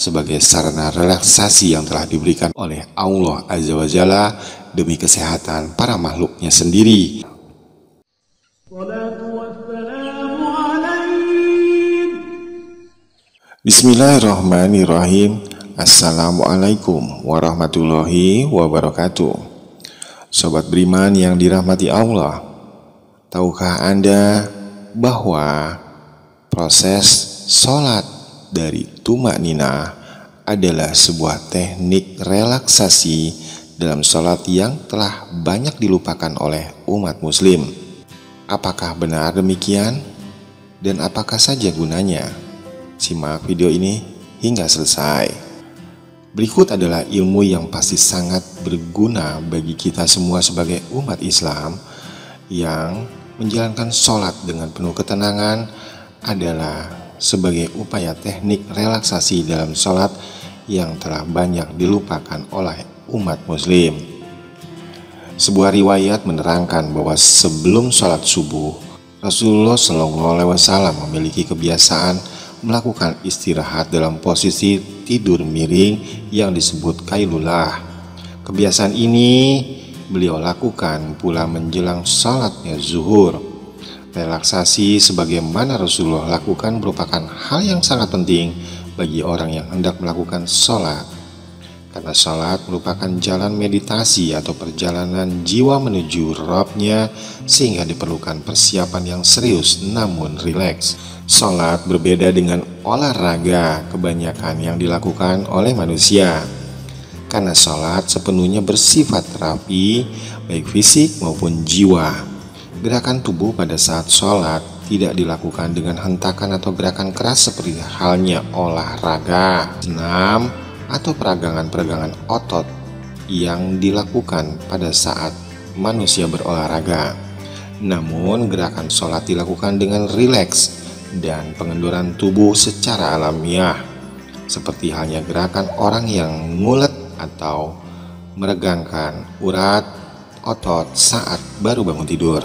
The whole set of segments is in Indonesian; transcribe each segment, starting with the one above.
sebagai sarana relaksasi yang telah diberikan oleh Allah Azza wa Jalla demi kesehatan para makhluknya sendiri. Bismillahirrahmanirrahim. Assalamualaikum warahmatullahi wabarakatuh. Sobat beriman yang dirahmati Allah, tahukah Anda bahwa proses sholat dari tumakninah adalah sebuah teknik relaksasi dalam sholat yang telah banyak dilupakan oleh umat muslim? Apakah benar demikian? Dan apakah saja gunanya? Simak video ini hingga selesai. Berikut adalah ilmu yang pasti sangat berguna bagi kita semua sebagai umat Islam yang menjalankan sholat dengan penuh ketenangan adalah sebagai upaya teknik relaksasi dalam sholat yang telah banyak dilupakan oleh umat muslim. Sebuah riwayat menerangkan bahwa sebelum sholat subuh, Rasulullah SAW memiliki kebiasaan melakukan istirahat dalam posisi tidur miring yang disebut qailulah. Kebiasaan ini beliau lakukan pula menjelang salatnya zuhur. Relaksasi sebagaimana Rasulullah lakukan merupakan hal yang sangat penting bagi orang yang hendak melakukan sholat, karena sholat merupakan jalan meditasi atau perjalanan jiwa menuju Rabb-nya, sehingga diperlukan persiapan yang serius namun rileks. Sholat berbeda dengan olahraga kebanyakan yang dilakukan oleh manusia, karena sholat sepenuhnya bersifat terapi baik fisik maupun jiwa. Gerakan tubuh pada saat sholat tidak dilakukan dengan hentakan atau gerakan keras seperti halnya olahraga, senam, atau peragangan-peragangan otot yang dilakukan pada saat manusia berolahraga. Namun gerakan sholat dilakukan dengan rileks dan pengendoran tubuh secara alamiah, seperti halnya gerakan orang yang ngulet atau meregangkan urat otot saat baru bangun tidur.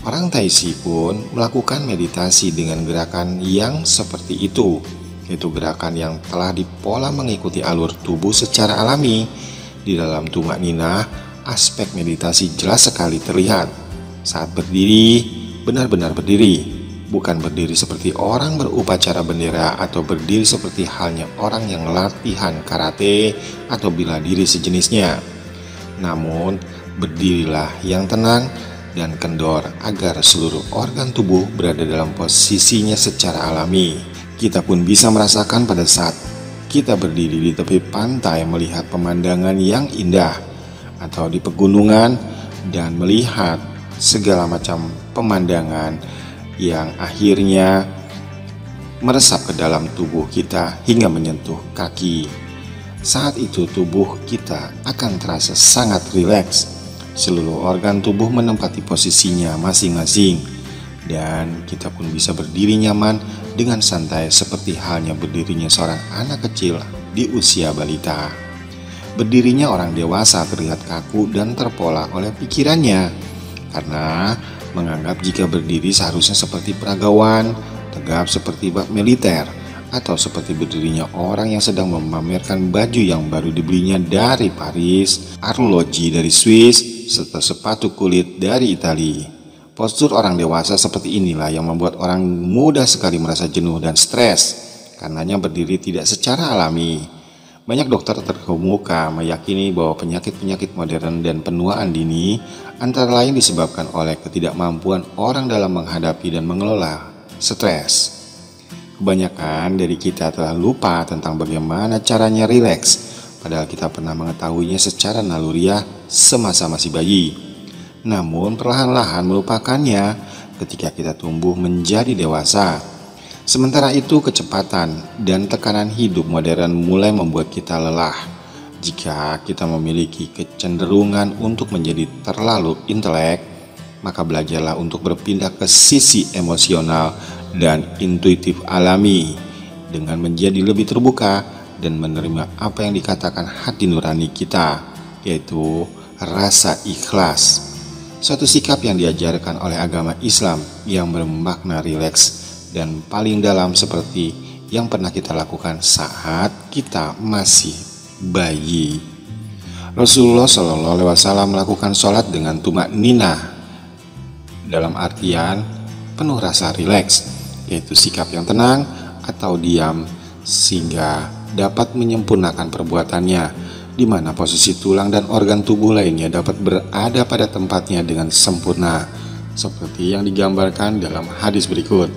Orang Taisi pun melakukan meditasi dengan gerakan yang seperti itu, yaitu gerakan yang telah dipola mengikuti alur tubuh secara alami. Di dalam tumakninah, aspek meditasi jelas sekali terlihat. Saat berdiri, benar-benar berdiri, bukan berdiri seperti orang berupacara bendera atau berdiri seperti halnya orang yang latihan karate atau bela diri sejenisnya. Namun, berdirilah yang tenang dan kendor agar seluruh organ tubuh berada dalam posisinya secara alami. Kita pun bisa merasakan pada saat kita berdiri di tepi pantai melihat pemandangan yang indah, atau di pegunungan dan melihat segala macam pemandangan yang akhirnya meresap ke dalam tubuh kita hingga menyentuh kaki. Saat itu tubuh kita akan terasa sangat rileks. Seluruh organ tubuh menempati posisinya masing-masing, dan kita pun bisa berdiri nyaman dengan santai seperti halnya berdirinya seorang anak kecil di usia balita. Berdirinya orang dewasa terlihat kaku dan terpola oleh pikirannya, karena menganggap jika berdiri seharusnya seperti peragawan, tegap seperti bak militer, atau seperti berdirinya orang yang sedang memamerkan baju yang baru dibelinya dari Paris, arloji dari Swiss, serta sepatu kulit dari Italia. Postur orang dewasa seperti inilah yang membuat orang mudah sekali merasa jenuh dan stres, karenanya berdiri tidak secara alami. Banyak dokter terkemuka meyakini bahwa penyakit-penyakit modern dan penuaan dini antara lain disebabkan oleh ketidakmampuan orang dalam menghadapi dan mengelola stres. Kebanyakan dari kita telah lupa tentang bagaimana caranya rileks, padahal kita pernah mengetahuinya secara naluriah semasa masih bayi. Namun perlahan-lahan melupakannya ketika kita tumbuh menjadi dewasa. Sementara itu, kecepatan dan tekanan hidup modern mulai membuat kita lelah. Jika kita memiliki kecenderungan untuk menjadi terlalu intelek, maka belajarlah untuk berpindah ke sisi emosional dan intuitif alami dengan menjadi lebih terbuka dan menerima apa yang dikatakan hati nurani kita, yaitu rasa ikhlas. Suatu sikap yang diajarkan oleh agama Islam yang bermakna rileks dan paling dalam seperti yang pernah kita lakukan saat kita masih bayi. Rasulullah SAW melakukan sholat dengan tumak ninah, dalam artian penuh rasa rileks, yaitu sikap yang tenang atau diam sehingga dapat menyempurnakan perbuatannya, di mana posisi tulang dan organ tubuh lainnya dapat berada pada tempatnya dengan sempurna, seperti yang digambarkan dalam hadis berikut.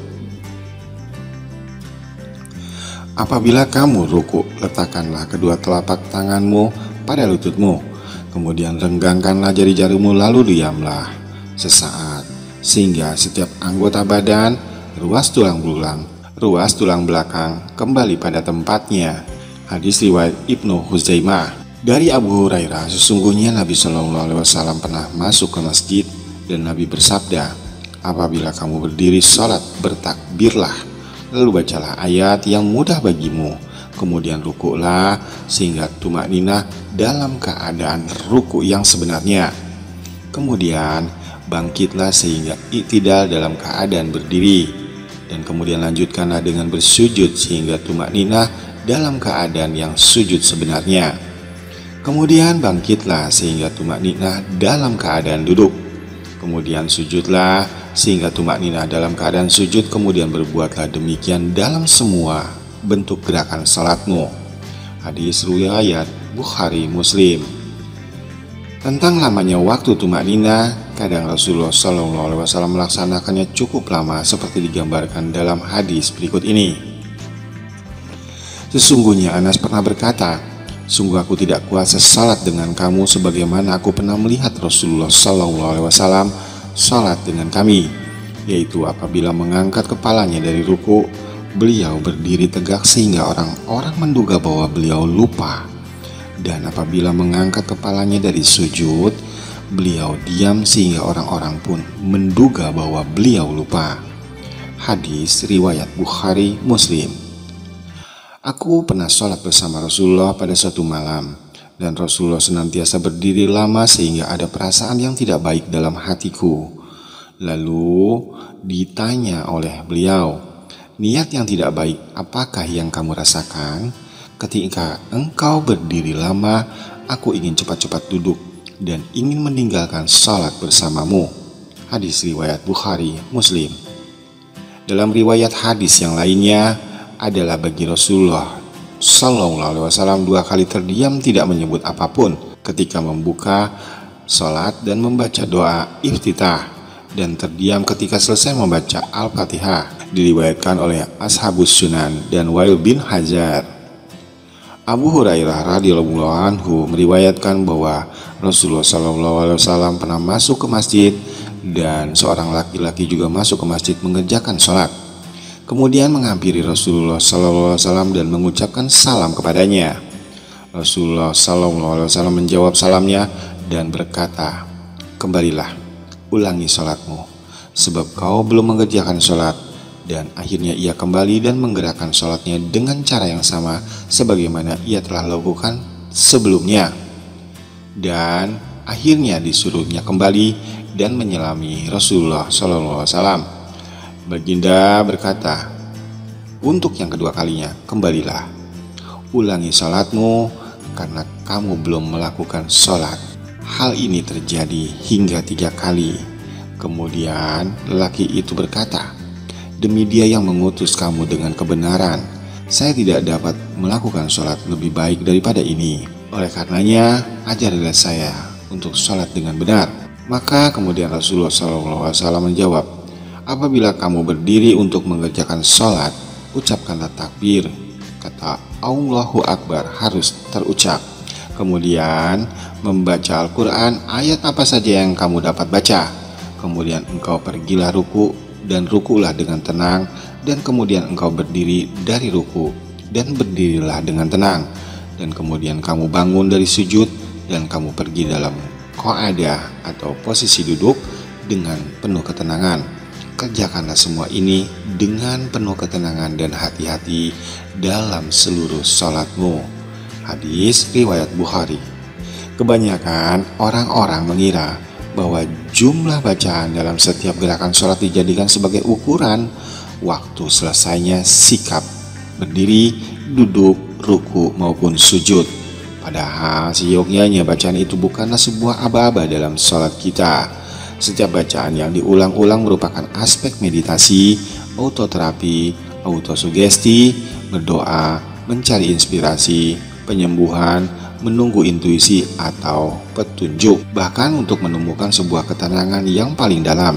Apabila kamu ruku, letakkanlah kedua telapak tanganmu pada lututmu, kemudian renggangkanlah jari-jarimu, lalu diamlah sesaat, sehingga setiap anggota badan, ruas tulang belakang kembali pada tempatnya. Hadis riwayat Ibnu Huzaimah. Dari Abu Hurairah, sesungguhnya Nabi SAW pernah masuk ke masjid dan Nabi bersabda, apabila kamu berdiri sholat, bertakbirlah, lalu bacalah ayat yang mudah bagimu, kemudian rukuklah sehingga tumakninah dalam keadaan ruku yang sebenarnya, kemudian bangkitlah sehingga i'tidal dalam keadaan berdiri, dan kemudian lanjutkanlah dengan bersujud sehingga tumakninah dalam keadaan yang sujud sebenarnya, kemudian bangkitlah sehingga tumakninah dalam keadaan duduk, kemudian sujudlah sehingga tumakninah dalam keadaan sujud, kemudian berbuatlah demikian dalam semua bentuk gerakan salatmu. Hadis riwayat Bukhari Muslim. Tentang lamanya waktu tumakninah, kadang Rasulullah SAW melaksanakannya cukup lama seperti digambarkan dalam hadis berikut ini. Sesungguhnya Anas pernah berkata, sungguh aku tidak kuasa salat dengan kamu sebagaimana aku pernah melihat Rasulullah SAW salat dengan kami, yaitu apabila mengangkat kepalanya dari ruku, beliau berdiri tegak sehingga orang-orang menduga bahwa beliau lupa, dan apabila mengangkat kepalanya dari sujud, beliau diam sehingga orang-orang pun menduga bahwa beliau lupa. Hadis riwayat Bukhari Muslim. Aku pernah sholat bersama Rasulullah pada suatu malam, dan Rasulullah senantiasa berdiri lama sehingga ada perasaan yang tidak baik dalam hatiku. Lalu ditanya oleh beliau, niat yang tidak baik apakah yang kamu rasakan? Ketika engkau berdiri lama, aku ingin cepat-cepat duduk dan ingin meninggalkan salat bersamamu. Hadis riwayat Bukhari Muslim. Dalam riwayat hadis yang lainnya adalah bagi Rasulullah SAW 2 kali terdiam tidak menyebut apapun ketika membuka salat dan membaca doa iftitah, dan terdiam ketika selesai membaca Al-Fatihah, diriwayatkan oleh Ashabus Sunan dan Wail bin Hajar. Abu Hurairah radhiyallahu anhu meriwayatkan bahwa Rasulullah SAW pernah masuk ke masjid dan seorang laki-laki juga masuk ke masjid mengerjakan sholat. Kemudian menghampiri Rasulullah SAW dan mengucapkan salam kepadanya. Rasulullah SAW menjawab salamnya dan berkata, kembalilah, ulangi sholatmu, sebab kau belum mengerjakan sholat. Dan akhirnya ia kembali dan menggerakkan sholatnya dengan cara yang sama sebagaimana ia telah lakukan sebelumnya. Dan akhirnya disuruhnya kembali dan menyelami Rasulullah SAW. Baginda berkata, untuk yang kedua kalinya, kembalilah, ulangi sholatmu karena kamu belum melakukan sholat. Hal ini terjadi hingga 3 kali. Kemudian lelaki itu berkata, demi Dia yang mengutus kamu dengan kebenaran, saya tidak dapat melakukan sholat lebih baik daripada ini. Oleh karenanya, ajarilah saya untuk sholat dengan benar. Maka kemudian Rasulullah SAW menjawab, apabila kamu berdiri untuk mengerjakan sholat, ucapkanlah takbir. Kata Allahu Akbar harus terucap. Kemudian membaca Al-Quran, ayat apa saja yang kamu dapat baca. Kemudian engkau pergilah ruku dan rukulah dengan tenang, dan kemudian engkau berdiri dari ruku dan berdirilah dengan tenang, dan kemudian kamu bangun dari sujud dan kamu pergi dalam qa'adah atau posisi duduk dengan penuh ketenangan. Kerjakanlah semua ini dengan penuh ketenangan dan hati-hati dalam seluruh sholatmu. Hadis riwayat Bukhari. Kebanyakan orang-orang mengira bahwa jumlah bacaan dalam setiap gerakan sholat dijadikan sebagai ukuran waktu selesainya sikap berdiri, duduk, ruku maupun sujud. Padahal seyogyanya bacaan itu bukanlah sebuah aba-aba dalam sholat kita. Setiap bacaan yang diulang-ulang merupakan aspek meditasi, autoterapi, autosugesti, berdoa, mencari inspirasi, penyembuhan, menunggu intuisi atau petunjuk, bahkan untuk menemukan sebuah ketenangan yang paling dalam.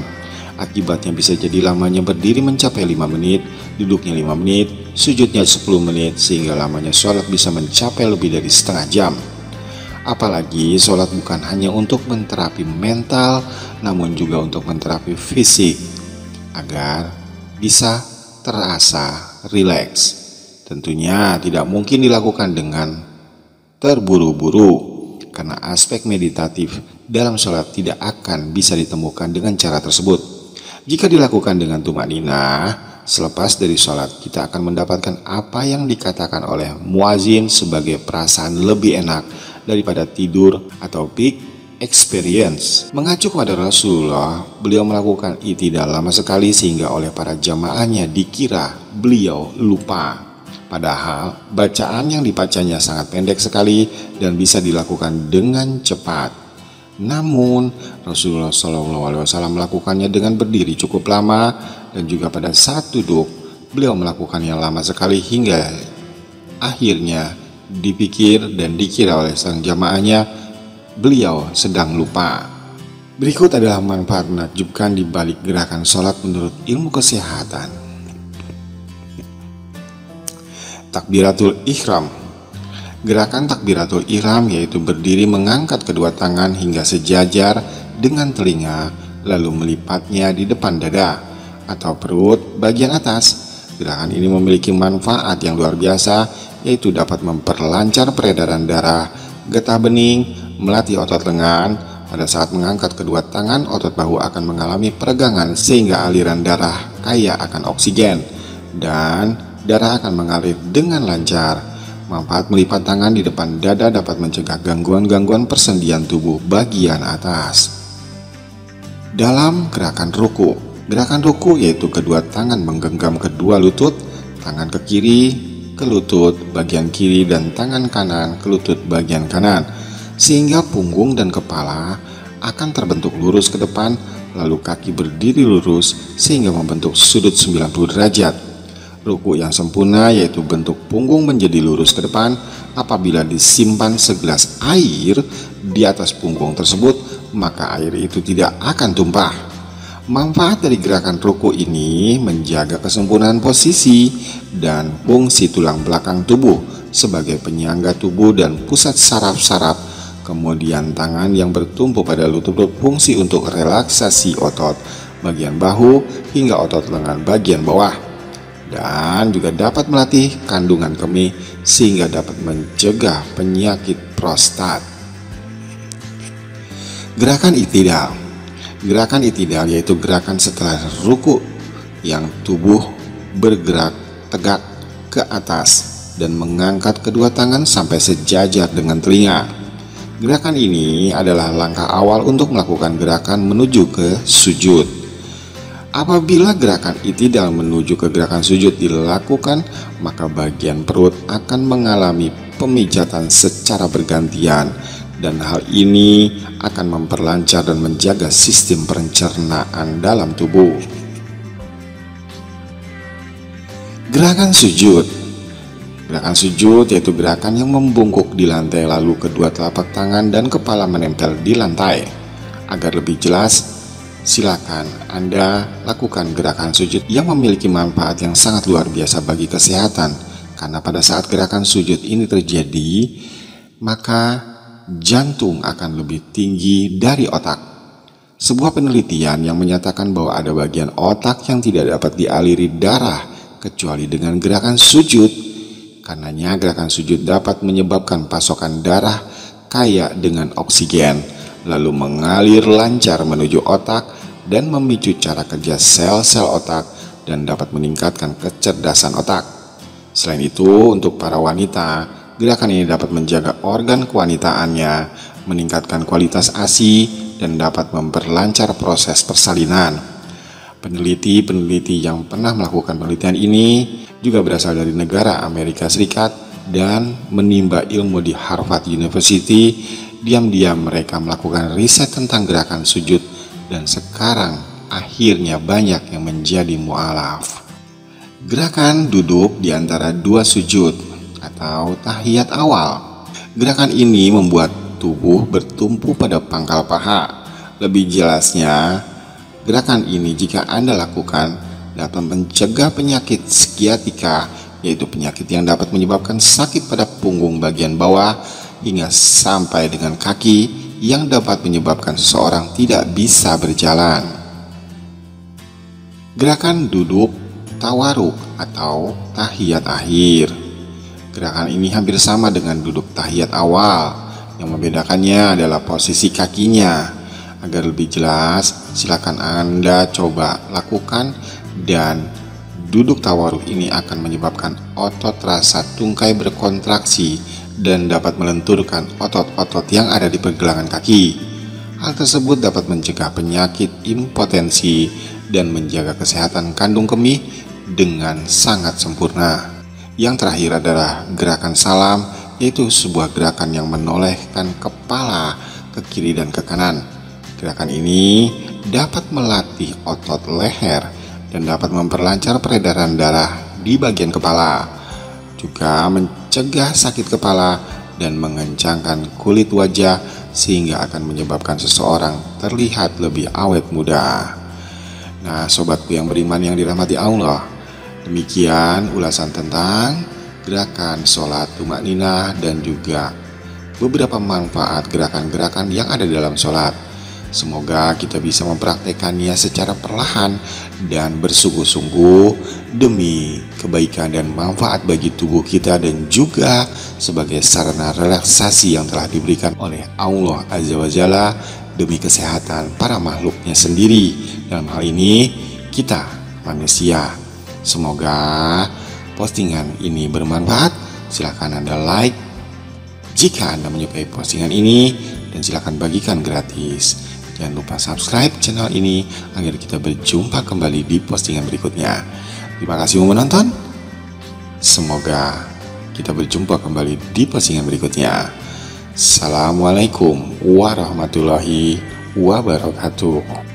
Akibatnya bisa jadi lamanya berdiri mencapai 5 menit, duduknya 5 menit, sujudnya 10 menit, sehingga lamanya sholat bisa mencapai lebih dari setengah jam. Apalagi sholat bukan hanya untuk menterapi mental, namun juga untuk menterapi fisik, agar bisa terasa rileks. Tentunya tidak mungkin dilakukan dengan terburu-buru, karena aspek meditatif dalam sholat tidak akan bisa ditemukan dengan cara tersebut. Jika dilakukan dengan tumanina, selepas dari sholat kita akan mendapatkan apa yang dikatakan oleh muazin sebagai perasaan lebih enak daripada tidur atau peak experience. Mengacu kepada Rasulullah, beliau melakukan i'tidal lama sekali sehingga oleh para jamaahnya dikira beliau lupa. Padahal bacaan yang dibacanya sangat pendek sekali dan bisa dilakukan dengan cepat. Namun Rasulullah SAW melakukannya dengan berdiri cukup lama, dan juga pada saat duduk beliau melakukannya lama sekali hingga akhirnya dipikir dan dikira oleh sang jamaahnya beliau sedang lupa. Berikut adalah manfaat menakjubkan di balik gerakan sholat menurut ilmu kesehatan. Takbiratul Ihram. Gerakan takbiratul ihram yaitu berdiri mengangkat kedua tangan hingga sejajar dengan telinga, lalu melipatnya di depan dada atau perut bagian atas. Gerakan ini memiliki manfaat yang luar biasa, yaitu dapat memperlancar peredaran darah, getah bening, melatih otot lengan. Pada saat mengangkat kedua tangan, otot bahu akan mengalami peregangan sehingga aliran darah kaya akan oksigen dan darah akan mengalir dengan lancar. Manfaat melipat tangan di depan dada dapat mencegah gangguan-gangguan persendian tubuh bagian atas. Dalam gerakan ruku yaitu kedua tangan menggenggam kedua lutut, tangan ke kiri ke lutut bagian kiri dan tangan kanan ke lutut bagian kanan, sehingga punggung dan kepala akan terbentuk lurus ke depan, lalu kaki berdiri lurus sehingga membentuk sudut 90 derajat. Ruku yang sempurna yaitu bentuk punggung menjadi lurus ke depan. Apabila disimpan segelas air di atas punggung tersebut, maka air itu tidak akan tumpah. Manfaat dari gerakan ruku ini menjaga kesempurnaan posisi dan fungsi tulang belakang tubuh sebagai penyangga tubuh dan pusat saraf-saraf. Kemudian tangan yang bertumpu pada lutut berfungsi untuk relaksasi otot bagian bahu hingga otot lengan bagian bawah, dan juga dapat melatih kandungan kemih sehingga dapat mencegah penyakit prostat. Gerakan i'tidal. Gerakan i'tidal yaitu gerakan setelah ruku yang tubuh bergerak tegak ke atas dan mengangkat kedua tangan sampai sejajar dengan telinga. Gerakan ini adalah langkah awal untuk melakukan gerakan menuju ke sujud. Apabila gerakan i'tidal menuju ke gerakan sujud dilakukan, maka bagian perut akan mengalami pemijatan secara bergantian, dan hal ini akan memperlancar dan menjaga sistem pencernaan dalam tubuh. Gerakan sujud. Gerakan sujud yaitu gerakan yang membungkuk di lantai, lalu kedua telapak tangan dan kepala menempel di lantai. Agar lebih jelas, silakan Anda lakukan gerakan sujud yang memiliki manfaat yang sangat luar biasa bagi kesehatan, karena pada saat gerakan sujud ini terjadi, maka jantung akan lebih tinggi dari otak. Sebuah penelitian yang menyatakan bahwa ada bagian otak yang tidak dapat dialiri darah kecuali dengan gerakan sujud. Karenanya gerakan sujud dapat menyebabkan pasokan darah kaya dengan oksigen lalu mengalir lancar menuju otak dan memicu cara kerja sel-sel otak dan dapat meningkatkan kecerdasan otak. Selain itu, untuk para wanita, gerakan ini dapat menjaga organ kewanitaannya, meningkatkan kualitas ASI, dan dapat memperlancar proses persalinan. Peneliti-peneliti yang pernah melakukan penelitian ini juga berasal dari negara Amerika Serikat dan menimba ilmu di Harvard University. Diam-diam mereka melakukan riset tentang gerakan sujud dan sekarang akhirnya banyak yang menjadi mu'alaf. Gerakan duduk di antara dua sujud atau tahiyat awal. Gerakan ini membuat tubuh bertumpu pada pangkal paha. Lebih jelasnya, gerakan ini jika Anda lakukan dapat mencegah penyakit skiatika, yaitu penyakit yang dapat menyebabkan sakit pada punggung bagian bawah hingga sampai dengan kaki yang dapat menyebabkan seseorang tidak bisa berjalan. Gerakan duduk tawaruk atau tahiyat akhir. Gerakan ini hampir sama dengan duduk tahiyat awal. Yang membedakannya adalah posisi kakinya. Agar lebih jelas, silakan Anda coba lakukan, dan duduk tawaruk ini akan menyebabkan otot rasa tungkai berkontraksi dan dapat melenturkan otot-otot yang ada di pergelangan kaki. Hal tersebut dapat mencegah penyakit impotensi dan menjaga kesehatan kandung kemih dengan sangat sempurna. Yang terakhir adalah gerakan salam, yaitu sebuah gerakan yang menolehkan kepala ke kiri dan ke kanan. Gerakan ini dapat melatih otot leher dan dapat memperlancar peredaran darah di bagian kepala, juga mencegah sakit kepala dan mengencangkan kulit wajah sehingga akan menyebabkan seseorang terlihat lebih awet muda. Nah, sobatku yang beriman yang dirahmati Allah, demikian ulasan tentang gerakan sholat tumakninah dan juga beberapa manfaat gerakan-gerakan yang ada dalam sholat. Semoga kita bisa mempraktekannya secara perlahan dan bersungguh-sungguh demi kebaikan dan manfaat bagi tubuh kita dan juga sebagai sarana relaksasi yang telah diberikan oleh Allah Azza wa Jalla demi kesehatan para makhluknya sendiri. Dalam hal ini kita manusia. Semoga postingan ini bermanfaat. Silakan Anda like jika Anda menyukai postingan ini dan silakan bagikan gratis. Jangan lupa subscribe channel ini agar kita berjumpa kembali di postingan berikutnya. Terima kasih menonton. Semoga kita berjumpa kembali di postingan berikutnya. Assalamualaikum warahmatullahi wabarakatuh.